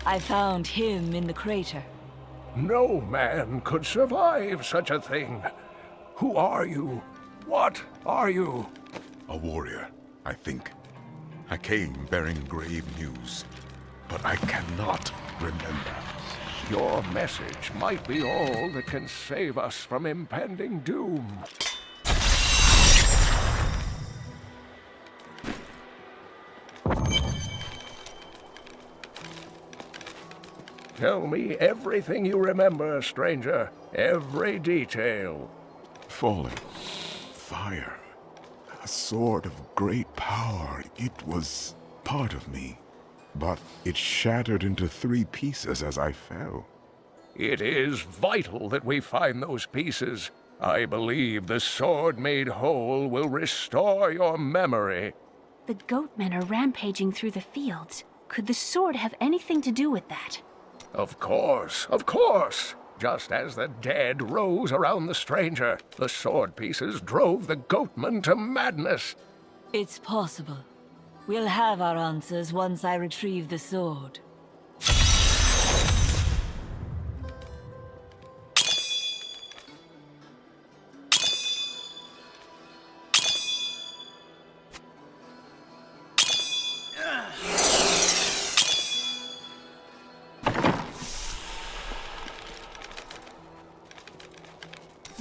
I found him in the crater. No man could survive such a thing. Who are you? What are you? A warrior, I think. I came bearing grave news, but I cannot remember. Your message might be all that can save us from impending doom. Tell me everything you remember, stranger. Every detail. Falling. Fire. A sword of great power. It was part of me. But it shattered into 3 pieces as I fell. It is vital that we find those pieces. I believe the sword made whole will restore your memory. The goatmen are rampaging through the fields. Could the sword have anything to do with that? Of course, of course. Just as the dead rose around the stranger, the sword pieces drove the goatmen to madness. It's possible. We'll have our answers once I retrieve the sword.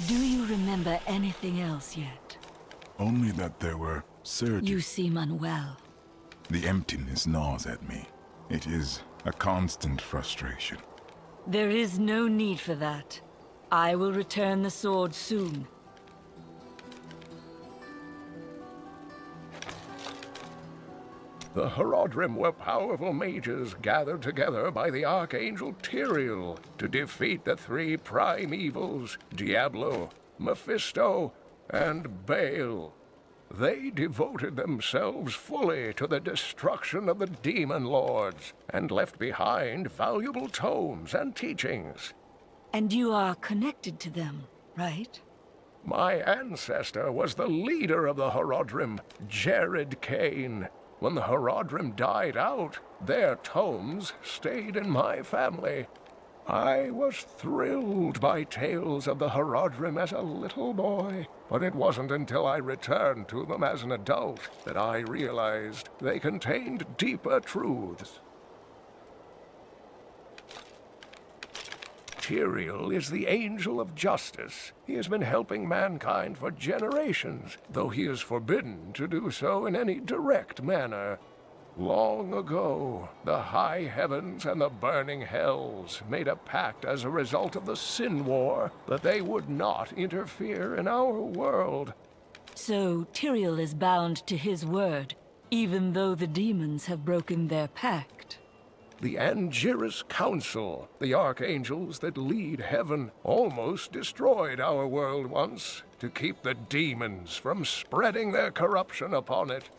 Do you remember anything else yet? Only that there were surges. You seem unwell. The emptiness gnaws at me. It is a constant frustration. There is no need for that. I will return the sword soon. The Horadrim were powerful mages gathered together by the Archangel Tyrael to defeat the 3 prime evils, Diablo, Mephisto, and Baal. They devoted themselves fully to the destruction of the demon lords and left behind valuable tomes and teachings. And you are connected to them, right? My ancestor was the leader of the Horadrim, Jared Kane. When the Horadrim died out, their tomes stayed in my family. I was thrilled by tales of the Horadrim as a little boy, but it wasn't until I returned to them as an adult that I realized they contained deeper truths. Tyrael is the angel of justice. He has been helping mankind for generations, though he is forbidden to do so in any direct manner. Long ago, the high heavens and the burning hells made a pact as a result of the Sin War that they would not interfere in our world. So Tyrael is bound to his word, even though the demons have broken their pact. The Angiris Council, the archangels that lead heaven, almost destroyed our world once to keep the demons from spreading their corruption upon it.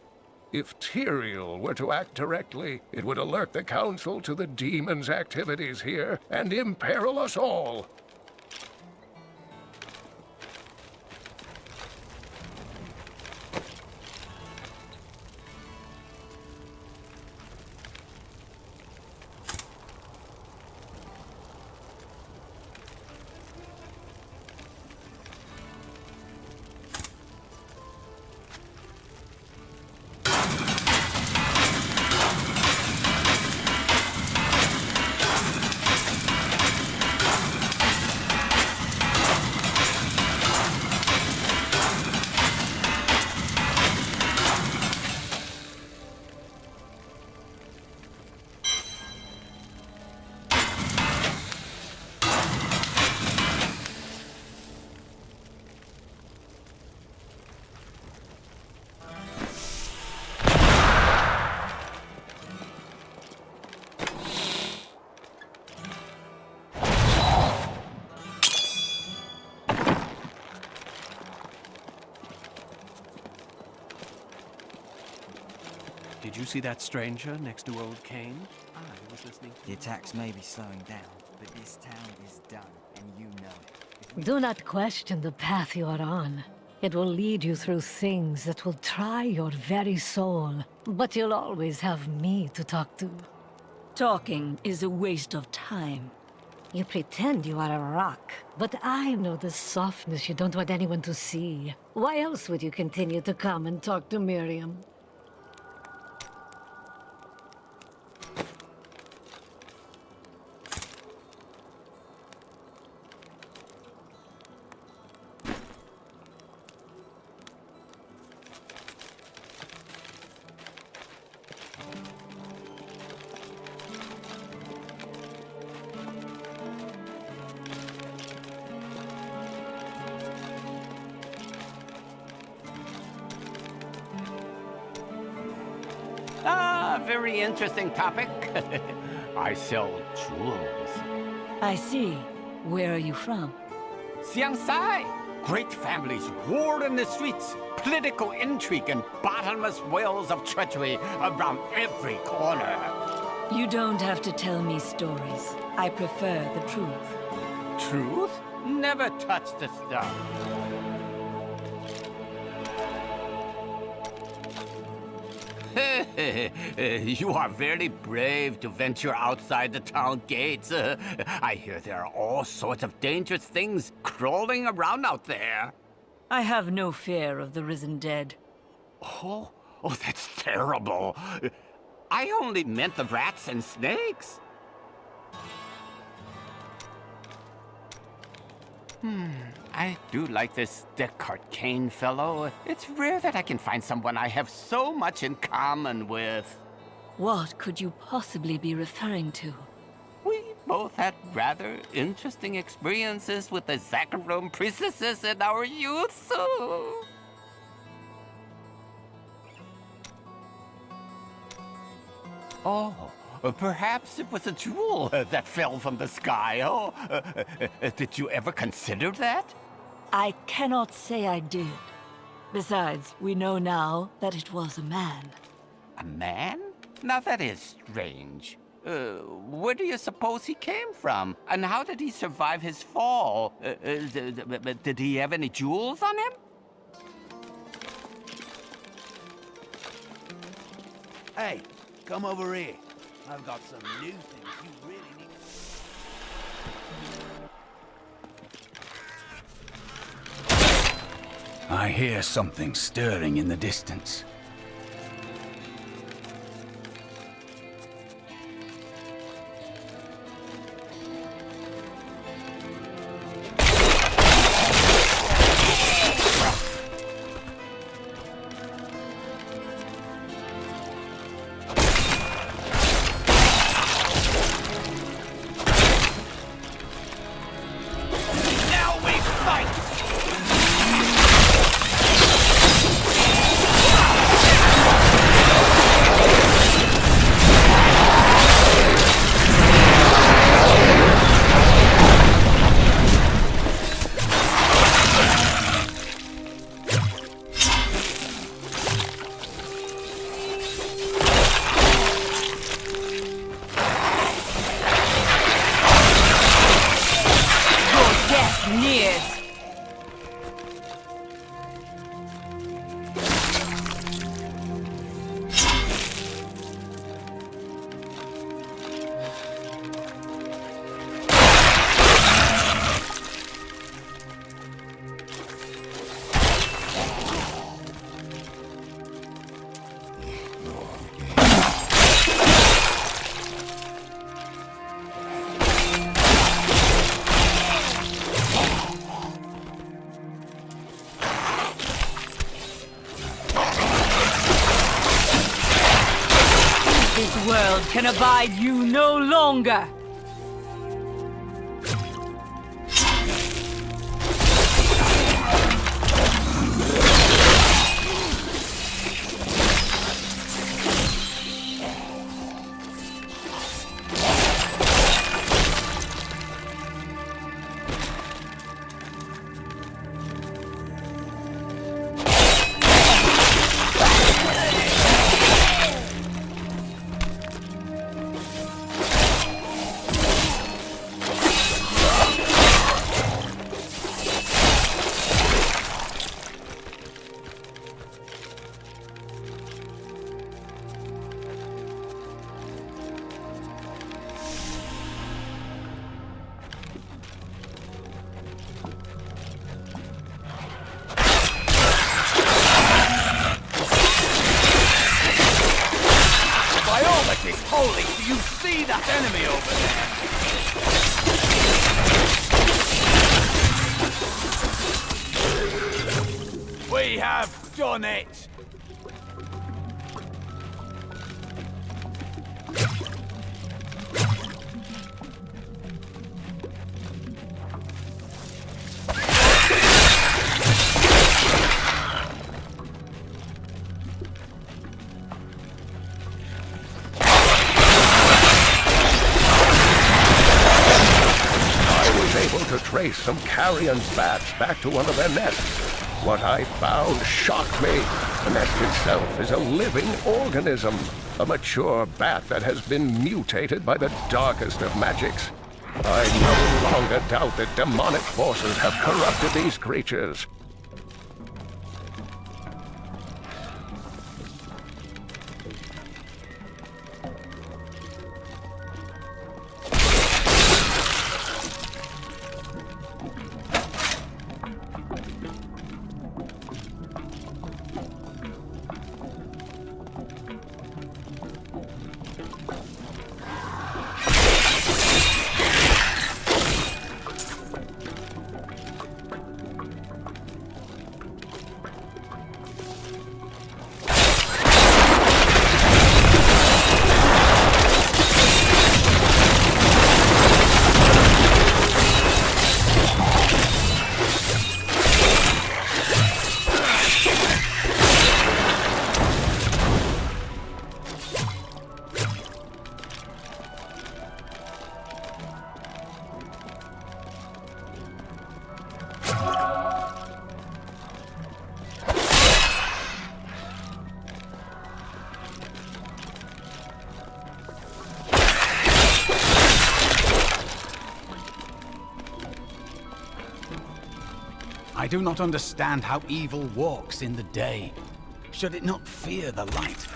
If Tyrael were to act directly, it would alert the Council to the demons' activities here and imperil us all. Did you see that stranger next to old Kane? I was listening to... The attacks may be slowing down, but this town is done, and you know it. Do not question the path you are on. It will lead you through things that will try your very soul. But you'll always have me to talk to. Talking is a waste of time. You pretend you are a rock, but I know the softness you don't want anyone to see. Why else would you continue to come and talk to Miriam? Very interesting topic. I sell jewels. I see. Where are you from? Xiangsai. Great families war in the streets. Political intrigue and bottomless wells of treachery around every corner. You don't have to tell me stories. I prefer the truth. Truth? Never touch the stuff. You are very brave to venture outside the town gates. I hear there are all sorts of dangerous things crawling around out there. I have no fear of the risen dead. Oh, that's terrible. I only meant the rats and snakes. I do like this Deckard fellow. It's rare that I can find someone I have so much in common with. What could you possibly be referring to? We both had rather interesting experiences with the Zakharum priestesses in our youth, so... Oh, perhaps it was a jewel that fell from the sky. Oh, did you ever consider that? I cannot say I did. Besides, we know now that it was a man. A man? Now that is strange. Where do you suppose he came from? And how did he survive his fall? Did he have any jewels on him? Hey, come over here. I've got some new things you really need. I hear something stirring in the distance. This world can abide you no longer! is holy! Do you see that enemy over there? We have done it! Trace some carrion bats back to one of their nests. What I found shocked me. The nest itself is a living organism, a mature bat that has been mutated by the darkest of magics. I no longer doubt that demonic forces have corrupted these creatures. I do not understand how evil walks in the day. Should it not fear the light?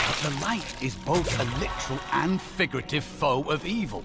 But the light is both a literal and figurative foe of evil.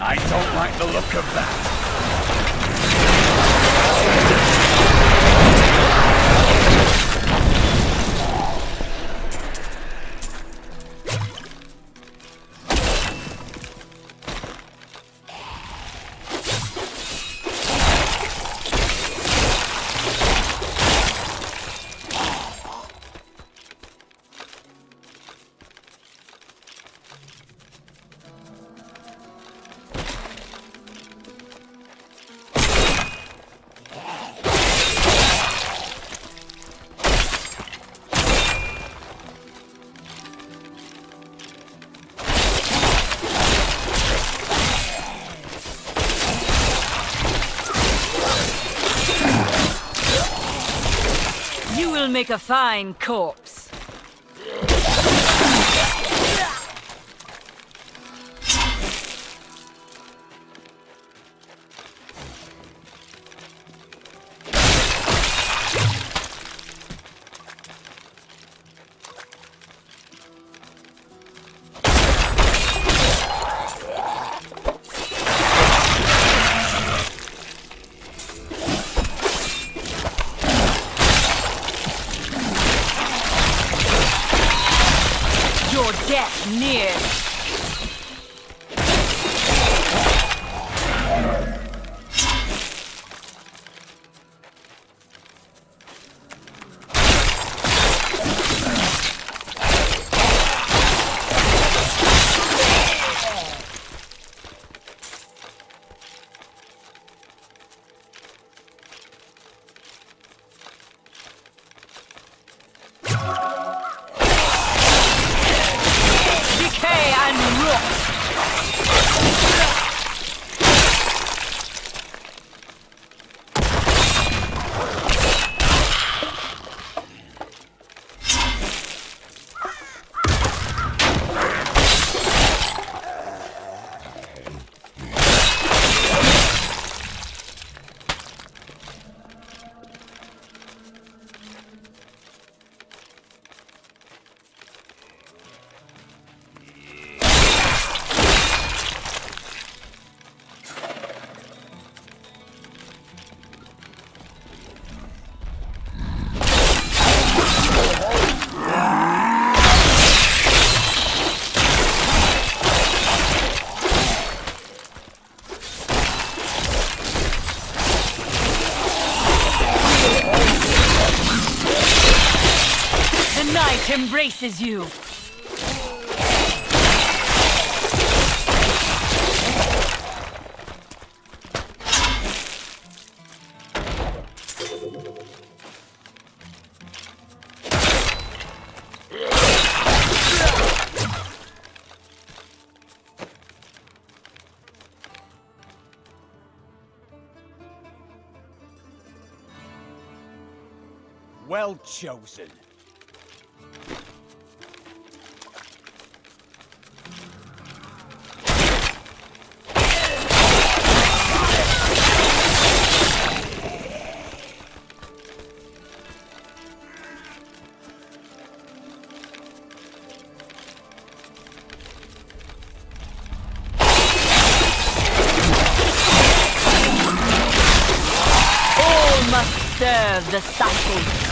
I don't like the look of that. You will make a fine corpse. Your death nears. Decay and rot! The night embraces you. Well chosen. All must serve the cycle.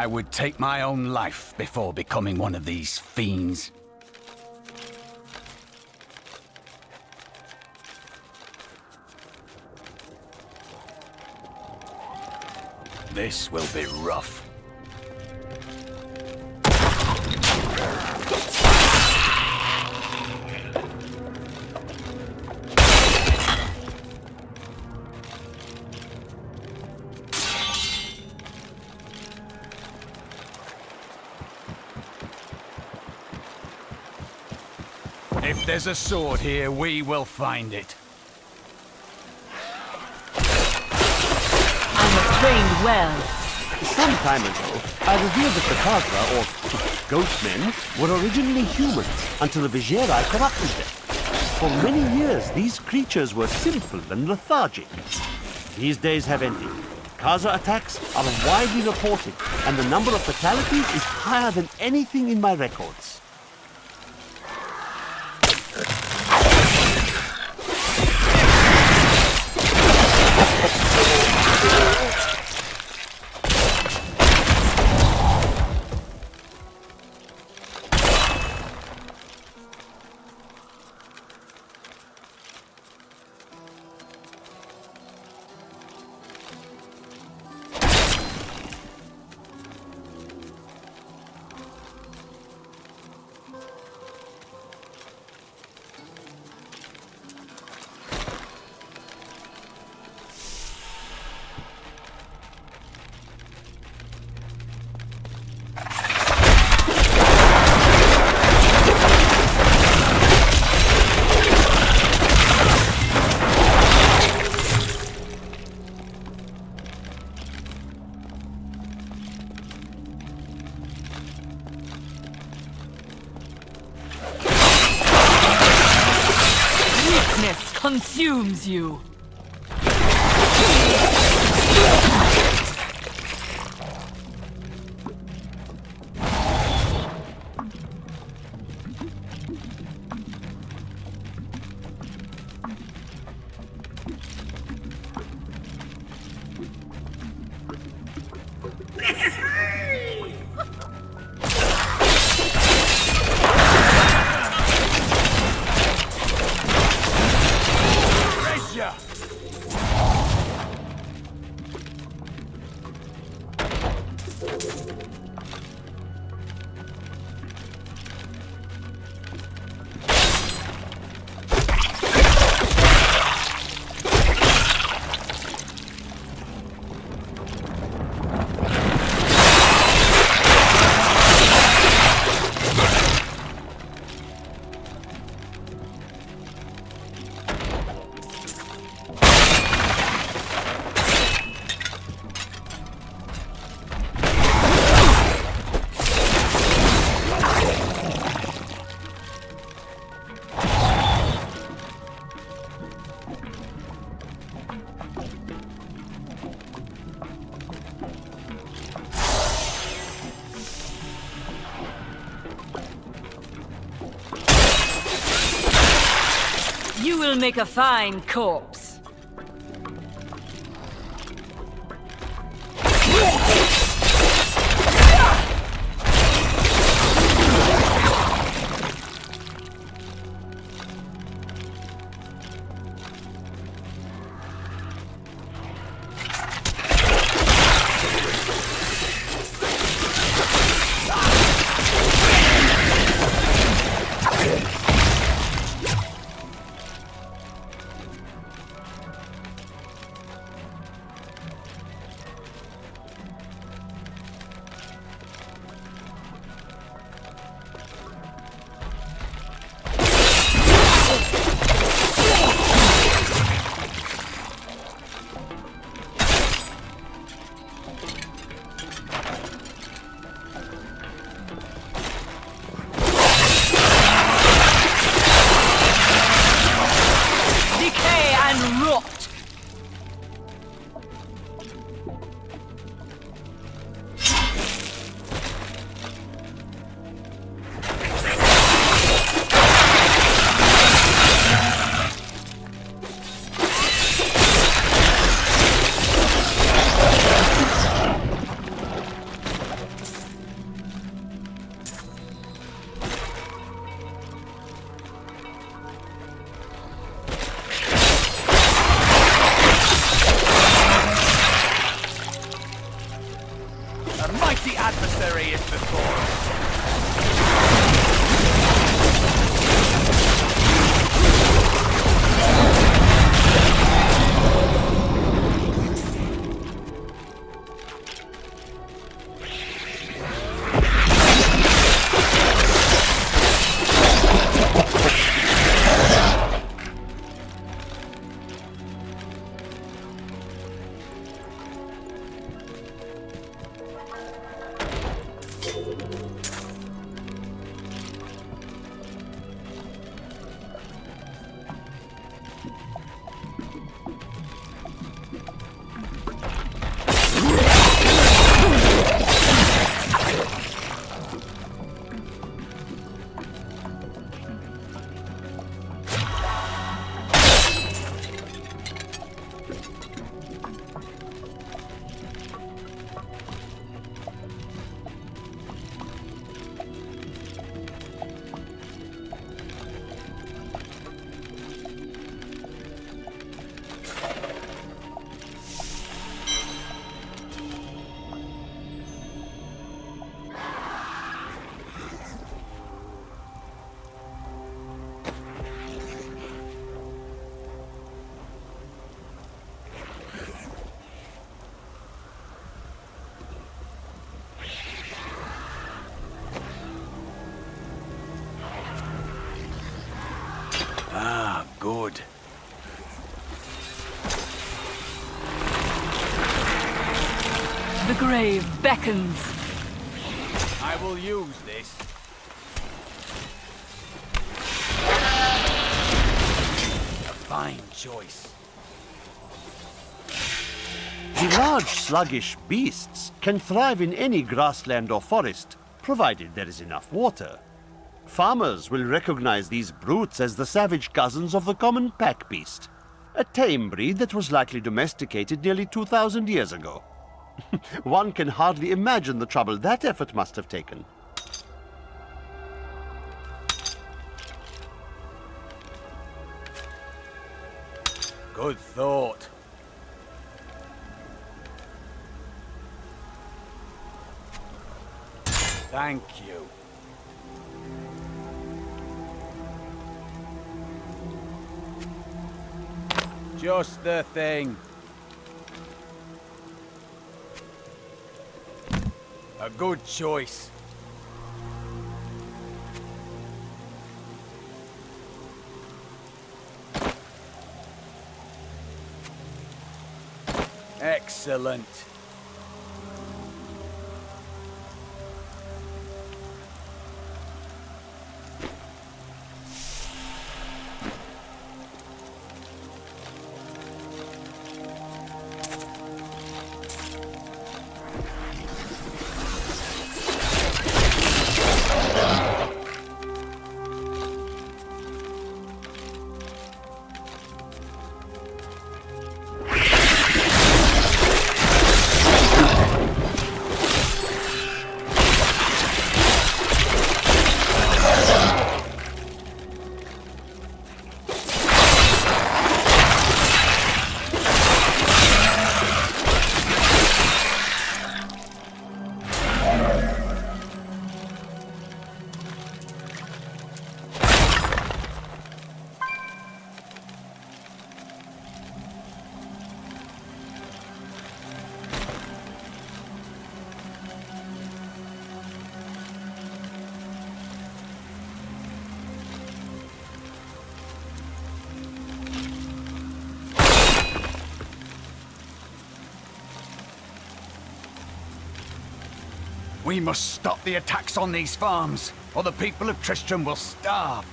I would take my own life before becoming one of these fiends. This will be rough. If there's a sword here, we will find it. I have trained well. Some time ago, I revealed that the KHAZRA, or Ghostmen, were originally humans until the Vigieri corrupted them. For many years, these creatures were simple and lethargic. These days have ended. KHAZRA attacks are widely reported, and the number of fatalities is higher than anything in my records. Consumes you. You will make a fine corpse. Good. The grave beckons. I will use this. A fine choice. The large, sluggish beasts can thrive in any grassland or forest, provided there is enough water. Farmers will recognize these brutes as the savage cousins of the common pack beast, a tame breed that was likely domesticated nearly 2,000 years ago. One can hardly imagine the trouble that effort must have taken. Good thought. Thank you. Just the thing. A good choice. Excellent. We must stop the attacks on these farms, or the people of Tristram will starve.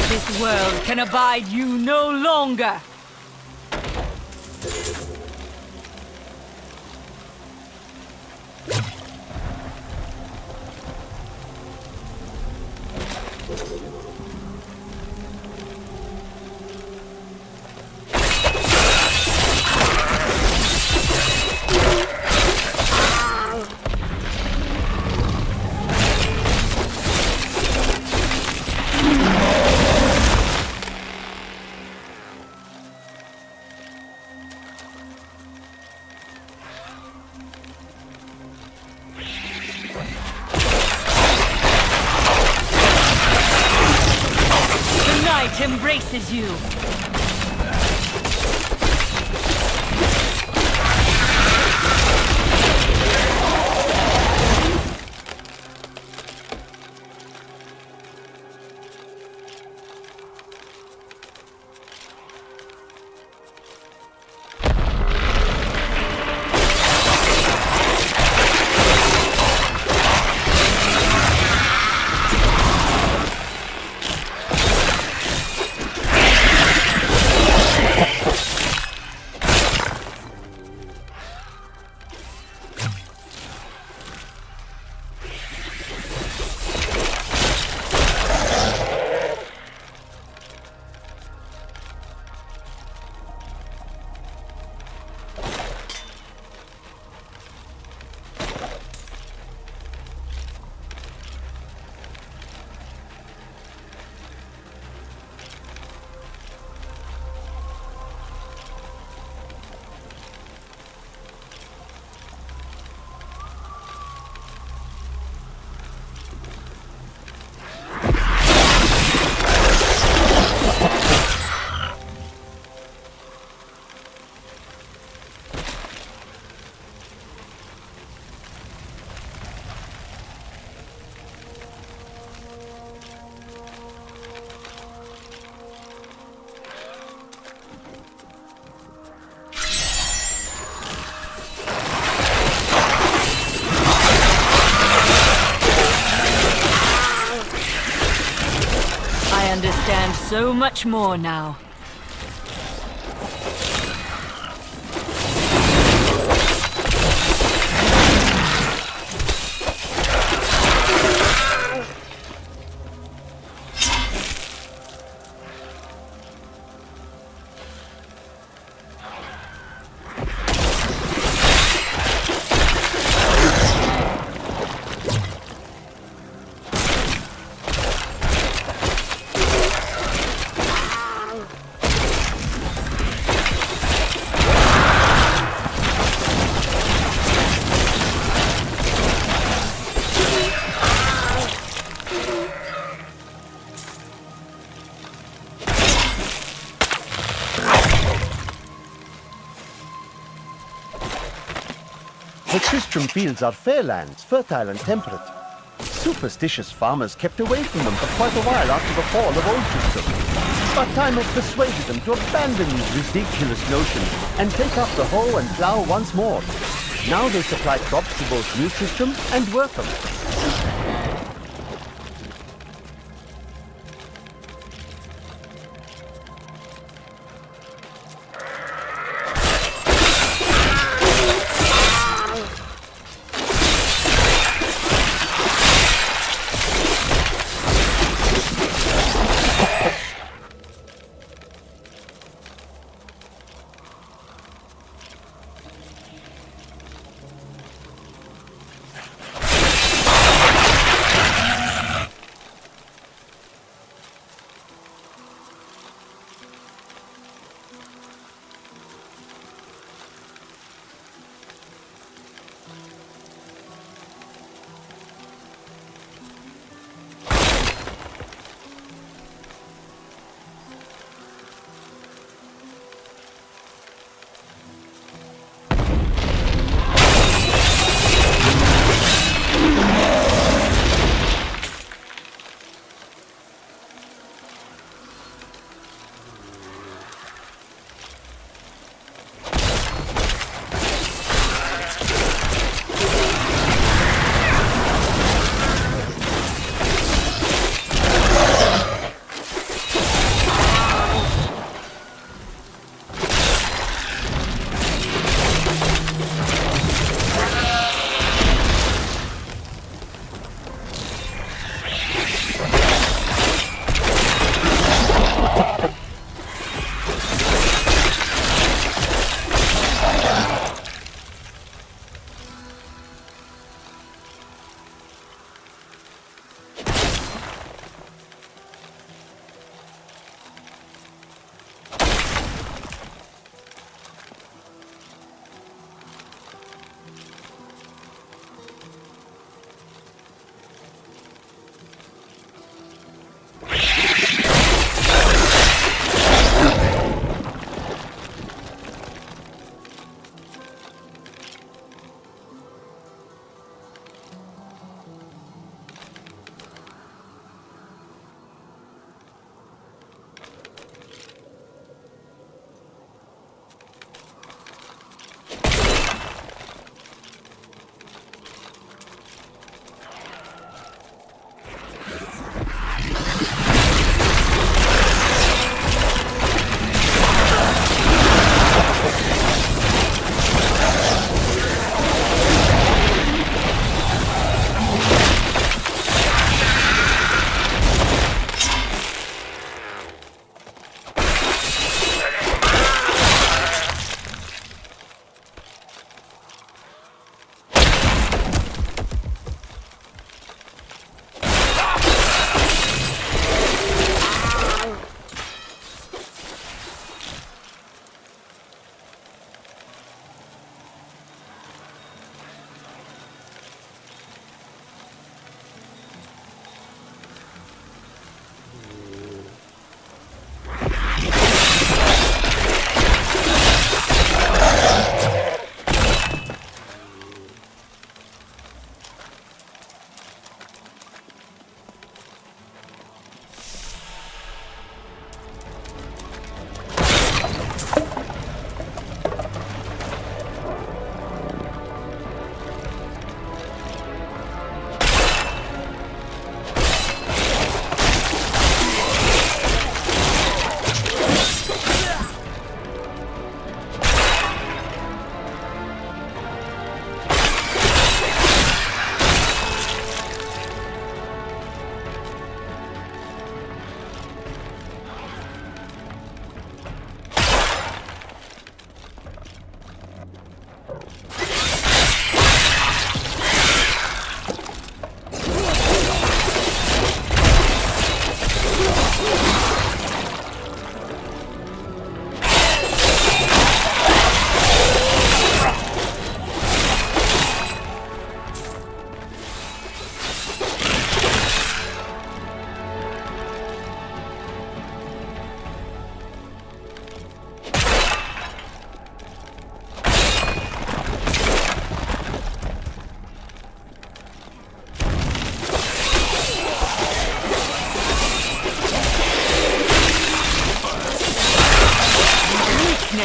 This world can abide you no longer! Embraces you. so much more now. The Tristram fields are fair lands, fertile and temperate. Superstitious farmers kept away from them for quite a while after the fall of Old Tristram. But time has persuaded them to abandon these ridiculous notions and take up the hoe and plough once more. Now they supply crops to both New Tristram and Wortham.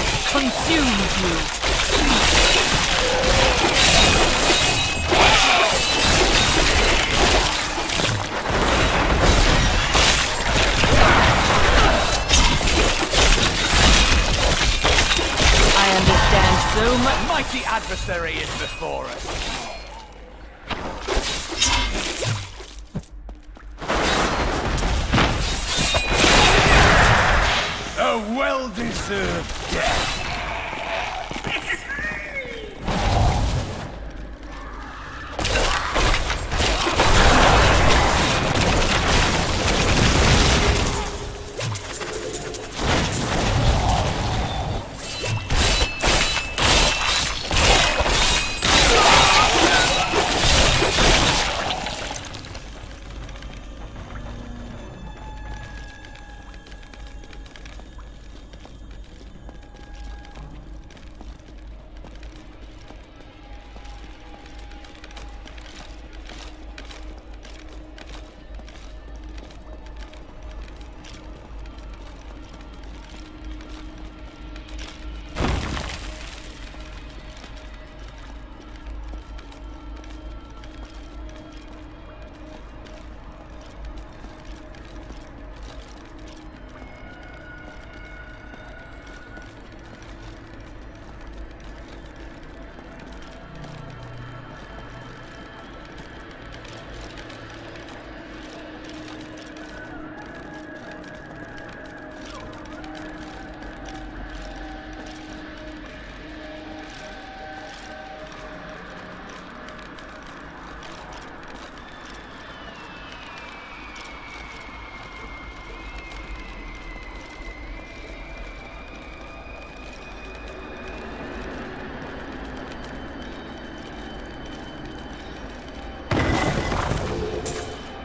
darkness consumes you. I understand so much. Mighty adversary is before us. A well-deserved death.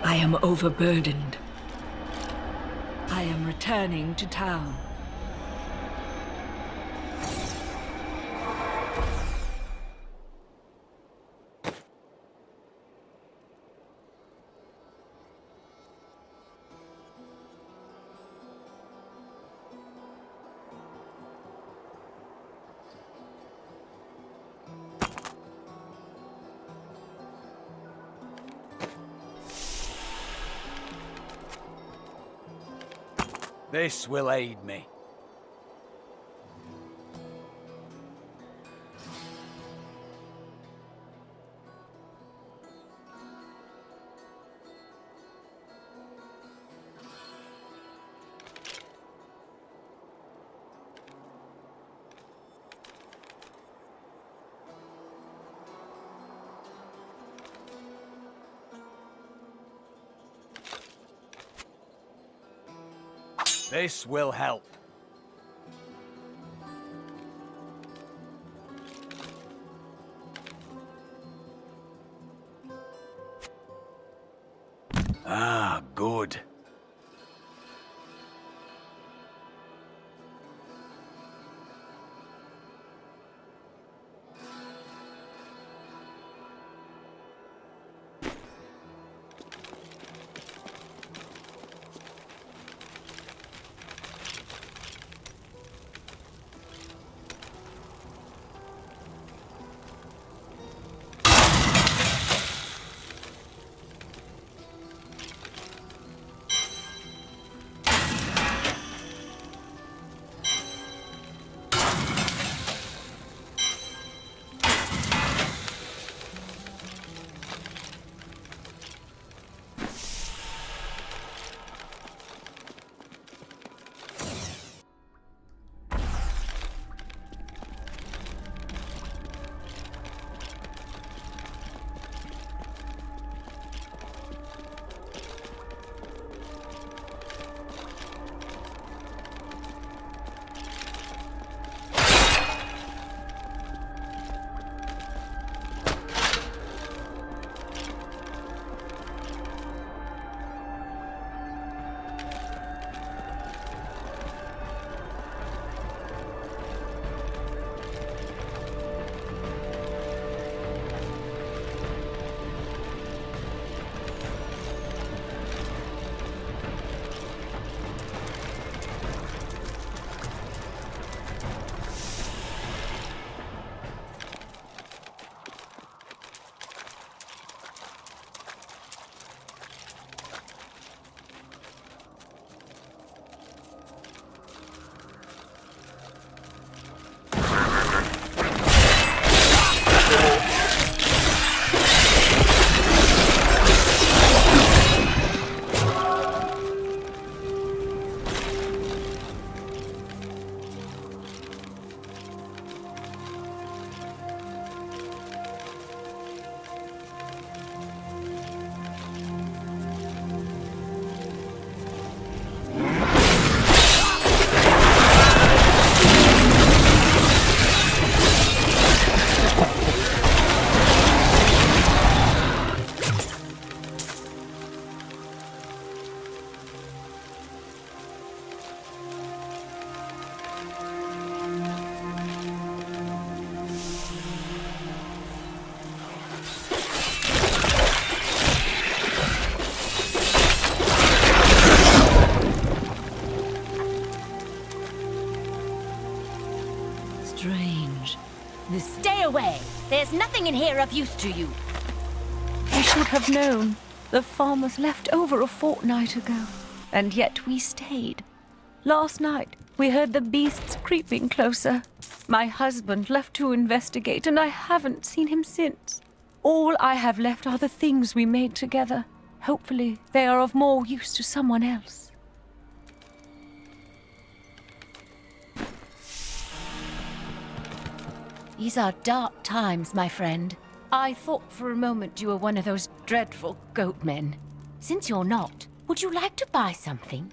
I am overburdened. I am returning to town. This will aid me. This will help. Ah, good. strange. This... Stay away! There's nothing in here of use to you. I should have known. The farmers left over a fortnight ago, and yet we stayed. Last night, we heard the beasts creeping closer. My husband left to investigate, and I haven't seen him since. All I have left are the things we made together. Hopefully, they are of more use to someone else. These are dark times, my friend. I thought for a moment you were one of those dreadful goat men. Since you're not, would you like to buy something?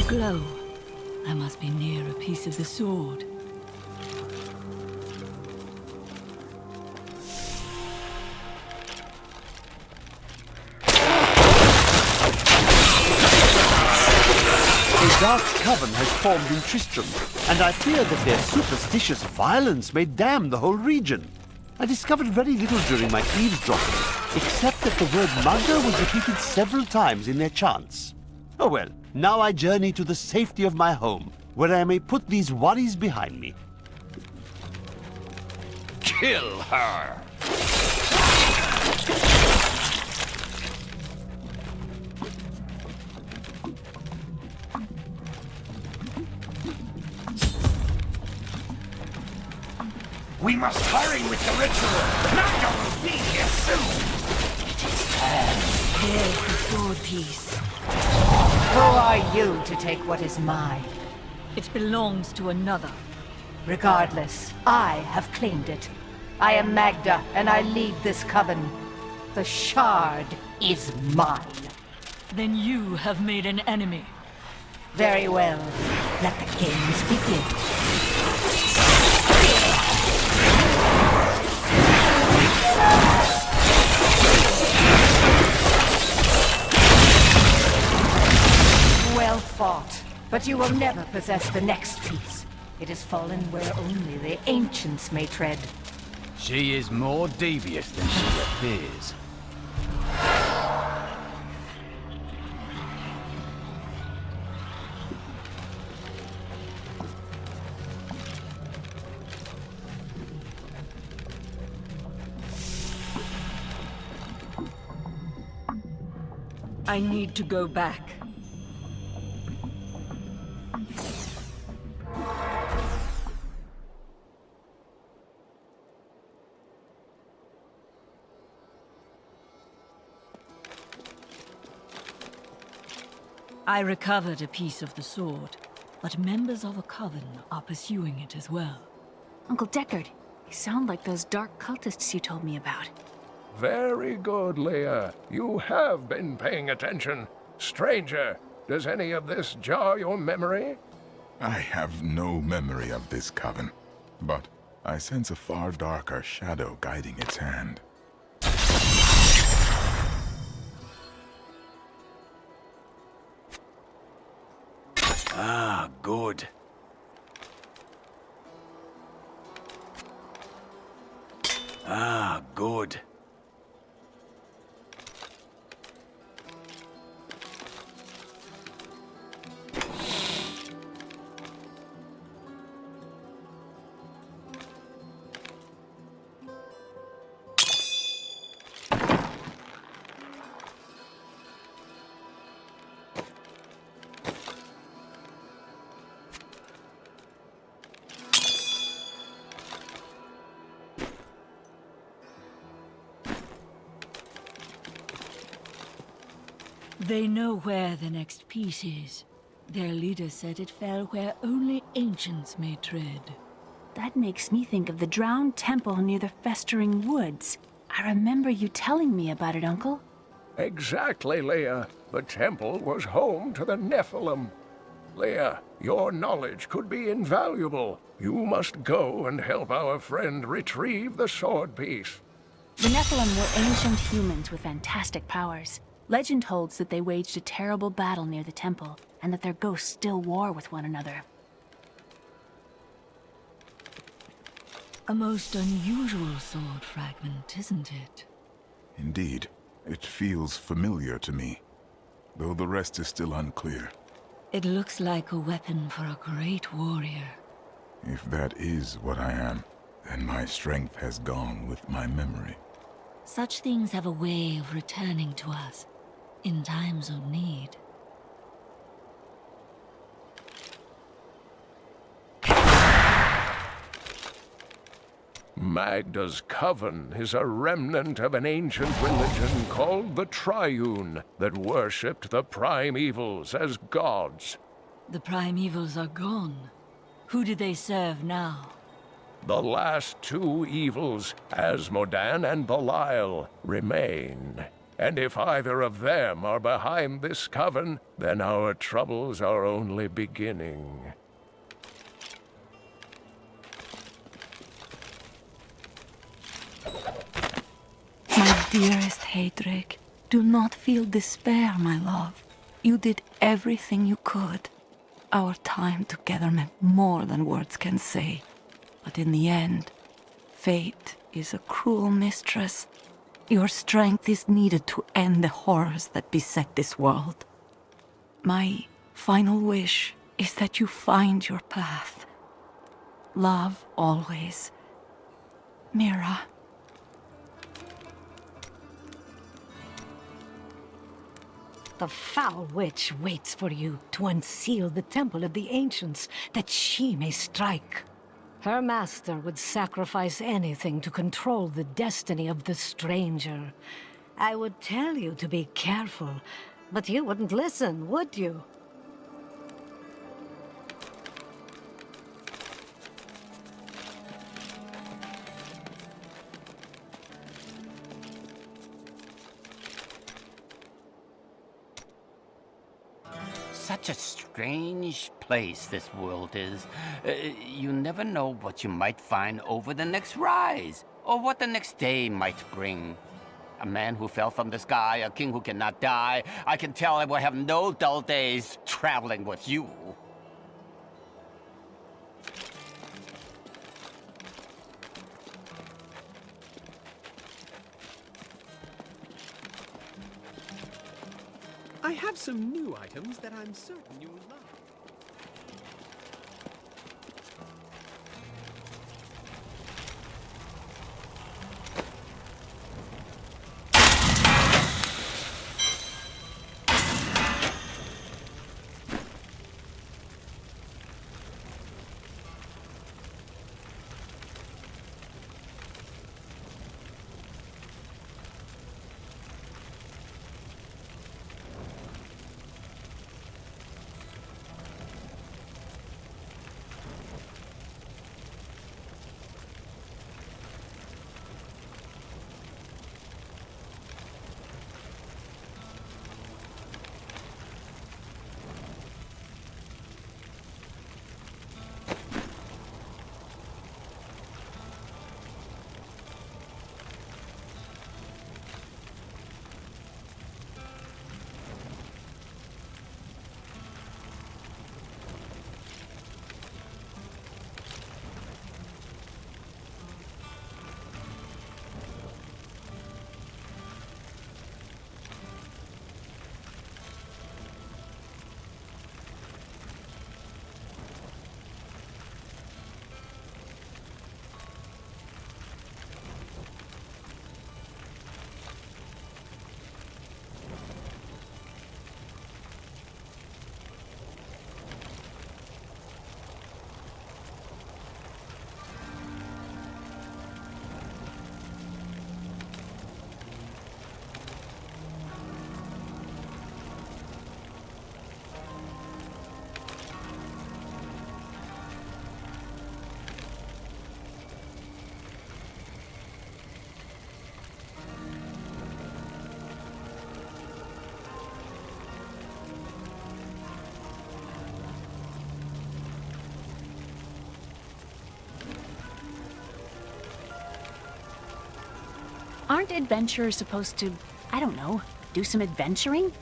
Glow. I must be near a piece of the sword. A dark coven has formed in Tristram, and I fear that their superstitious violence may damn the whole region. I discovered very little during my eavesdropping, except that the word mugger was repeated several times in their chants. Oh well, now I journey to the safety of my home, where I may put these worries behind me. Kill her! We must hurry with the ritual. Magda will be here soon. It is time. Here's the sword piece. Who are you to take what is mine? It belongs to another. Regardless, I have claimed it. I am Magda, and I lead this coven. The shard is mine. Then you have made an enemy. Very well. Let the games begin. Well fought, but you will never possess the next piece. It has fallen where only the ancients may tread. She is more devious than she appears. I need to go back. I recovered a piece of the sword, but members of a coven are pursuing it as well. Uncle Deckard, you sound like those dark cultists you told me about. Very good, Leah. You have been paying attention. Stranger, does any of this jar your memory? I have no memory of this coven, but I sense a far darker shadow guiding its hand. Ah, good. Ah, good. They know where the next piece is. Their leader said it fell where only ancients may tread. That makes me think of the drowned temple near the festering woods. I remember you telling me about it, Uncle. Exactly, Leah. The temple was home to the Nephilim. Leah, your knowledge could be invaluable. You must go and help our friend retrieve the sword piece. The Nephilim were ancient humans with fantastic powers. Legend holds that they waged a terrible battle near the temple, and that their ghosts still war with one another. A most unusual sword fragment, isn't it? Indeed, it feels familiar to me, though the rest is still unclear. It looks like a weapon for a great warrior. If that is what I am, then my strength has gone with my memory. Such things have a way of returning to us in times of need. Magda's coven is a remnant of an ancient religion called the Triune that worshipped the primevals as gods. The primevals are gone. Who do they serve now? The last two evils, Asmodan and Belial, remain. And if either of them are behind this coven, then our troubles are only beginning. My dearest Heydrich, do not feel despair, my love. You did everything you could. Our time together meant more than words can say. But in the end, fate is a cruel mistress. Your strength is needed to end the horrors that beset this world. My final wish is that you find your path. Love always. Mira. The foul witch waits for you to unseal the temple of the ancients, that she may strike. Her master would sacrifice anything to control the destiny of the stranger. I would tell you to be careful, but you wouldn't listen, would you? Such a strange place this world is. You never know what you might find over the next rise, or what the next day might bring. A man who fell from the sky, a king who cannot die. I can tell I will have no dull days traveling with you. I have some new items that I'm certain you will love. Aren't adventurers supposed to, I don't know, do some adventuring?